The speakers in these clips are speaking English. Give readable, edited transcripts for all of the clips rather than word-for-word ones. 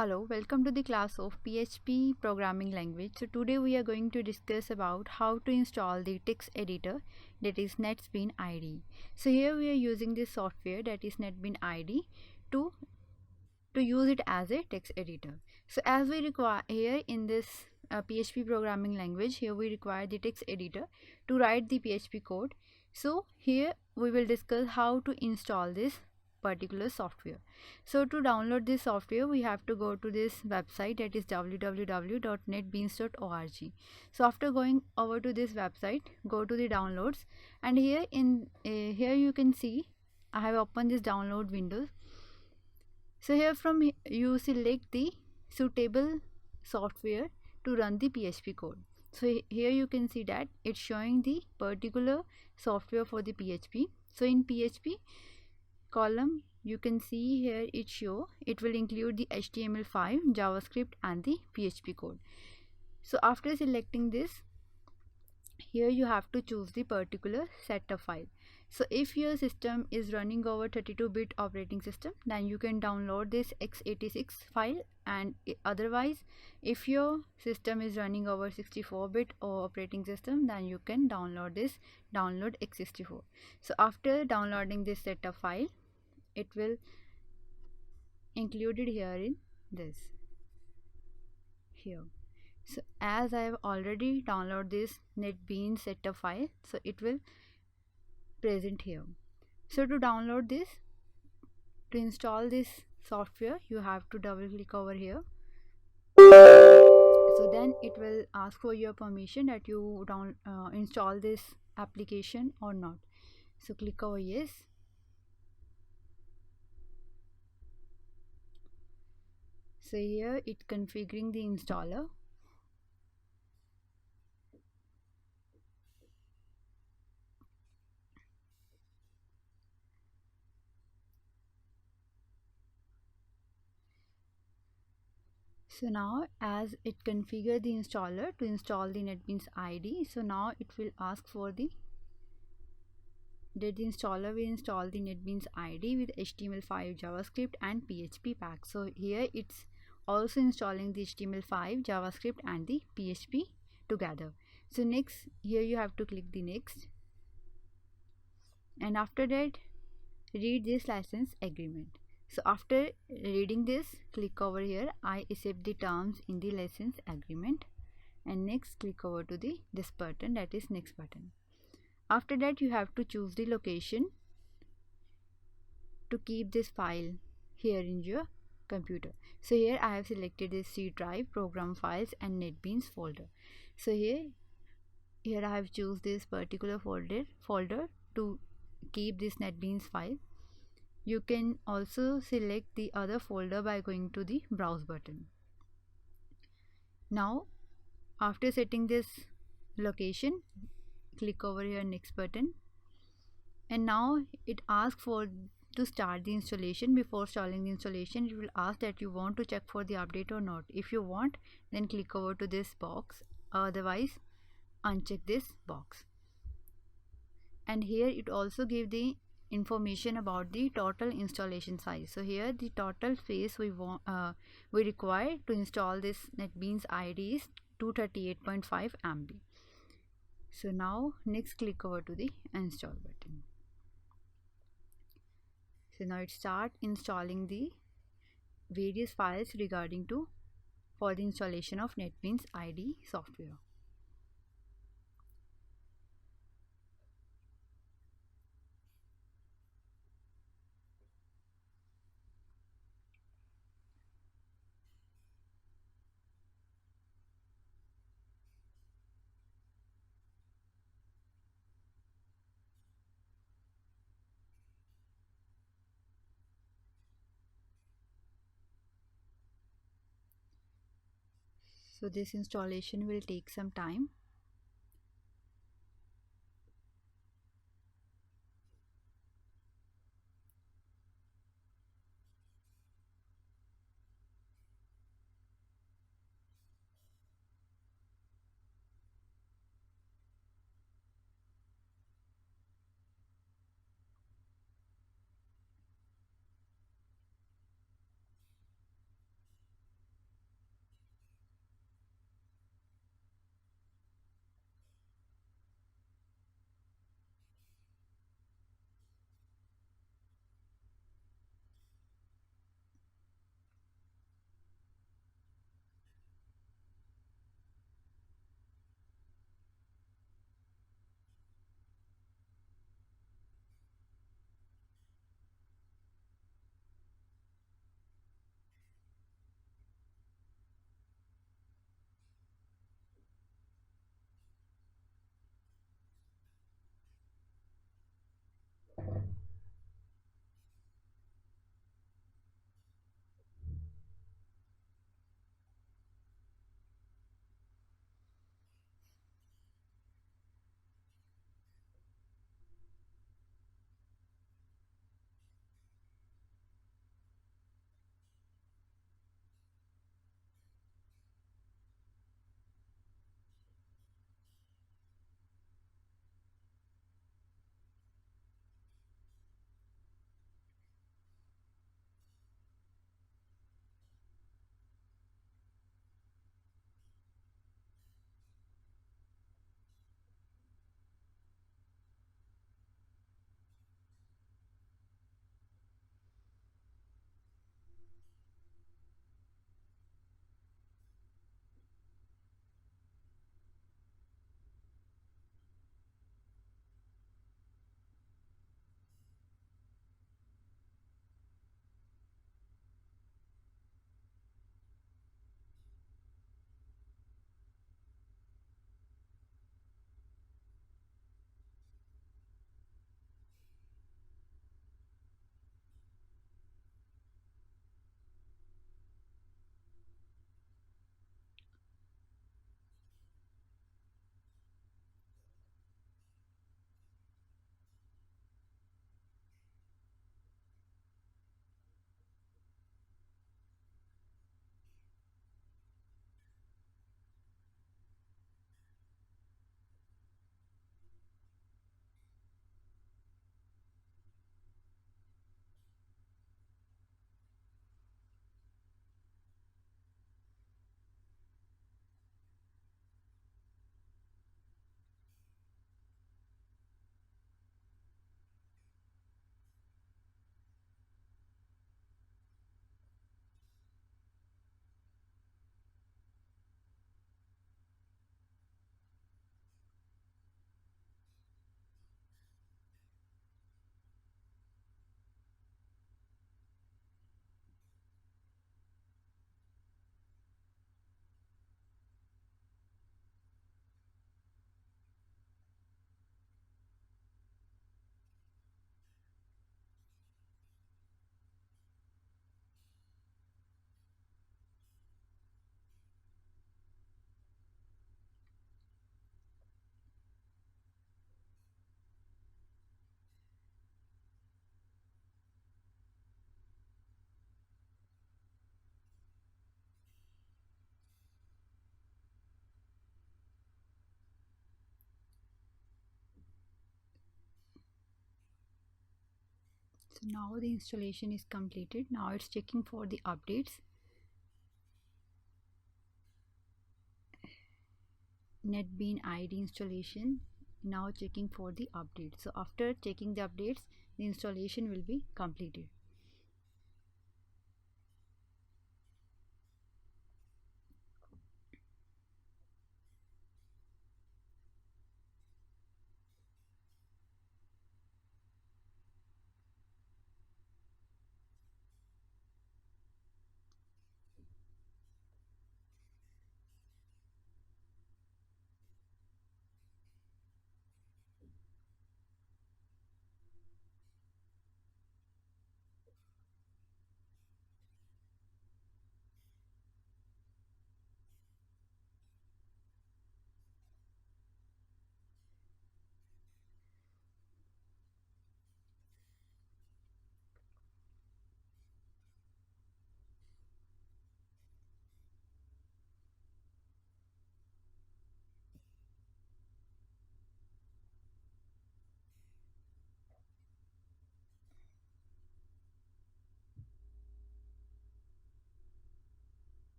Hello, welcome to the class of PHP programming language. So today we are going to discuss about how to install the text editor, that is Netbeans IDE. So here we are using this software, that is Netbeans IDE, to use it as a text editor. So as we require here in this PHP programming language, here we require the text editor to write the PHP code. So here we will discuss how to install this particular software. So to download this software, we have to go to this website, that is www.netbeans.org. So after going over to this website, go to the downloads, and here here you can see I have opened this download window. So here you select the suitable software to run the PHP code. So here you can see that it's showing the particular software for the PHP. So in PHP column, you can see here it will include the HTML5, JavaScript and the PHP code. So after selecting this, here you have to choose the particular setup file. So if your system is running over 32-bit operating system, then you can download this x86 file, and otherwise if your system is running over 64-bit operating system, then you can download x64. So after downloading this setup file, it will included here in this here. So as I have already downloaded this Netbeans setup file, so it will present here. So to download this, to install this software, you have to double click over here. So then it will ask for your permission that you install this application or not. So click over yes. So here it's configuring the installer. So now as it configure the installer to install the Netbeans IDE, so now it will ask for the installer will install the Netbeans IDE with HTML5, JavaScript and PHP pack. So here it's also installing the HTML5, JavaScript and the PHP together. So next, here you have to click the next, and after that read this license agreement. So after reading this, click over here, I accept the terms in the license agreement, and next click over to this button, that is next button. After that you have to choose the location to keep this file here in your computer. So here I have selected this C drive, program files and Netbeans folder. So here I have choose this particular folder to keep this Netbeans file. You can also select the other folder by going to the browse button. Now after setting this location, click over here next button, and now it asks for to start the installation. Before starting the installation, it will ask that you want to check for the update or not. If you want, then click over to this box, otherwise uncheck this box. And here it also give the information about the total installation size. So here the total space we require to install this Netbeans IDE is 238.5 MB. So now next click over to the install button. So now it start installing the various files regarding to for the installation of Netbeans IDE software. So this installation will take some time. So now the installation is completed. Now it's checking for the updates. NetBean ID installation now checking for the update. So after checking the updates, the installation will be completed.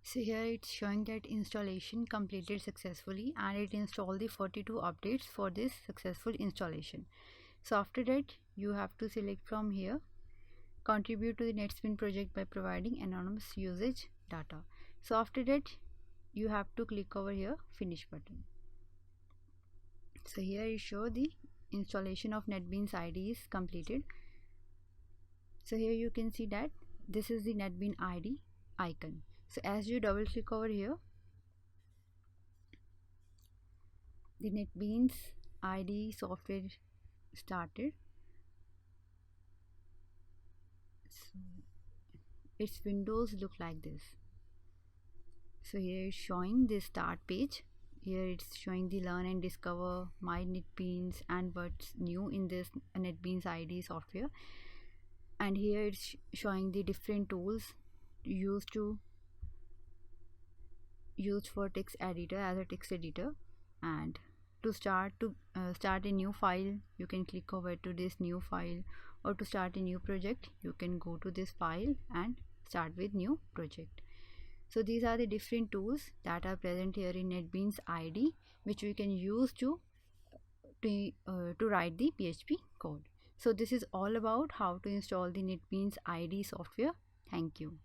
So here it's showing that installation completed successfully, and it installed the 42 updates for this successful installation. So after that, you have to select from here contribute to the NetSpin project by providing anonymous usage data. So after that, you have to click over here finish button. So here you show the installation of NetBeans IDE is completed. So here you can see that this is the NetBean ID icon. So as you double click over here, the NetBeans IDE software started. So its windows look like this. So here it's showing the start page. Here it's showing the learn and discover my NetBeans and what's new in this NetBeans ID software. And here it's showing the different tools used to used for text editor as a text editor. And to start a new file, you can click over to this new file, or to start a new project, you can go to this file and start with new project. So these are the different tools that are present here in NetBeans IDE, which we can use to write the PHP code. So this is all about how to install the NetBeans IDE software. Thank you.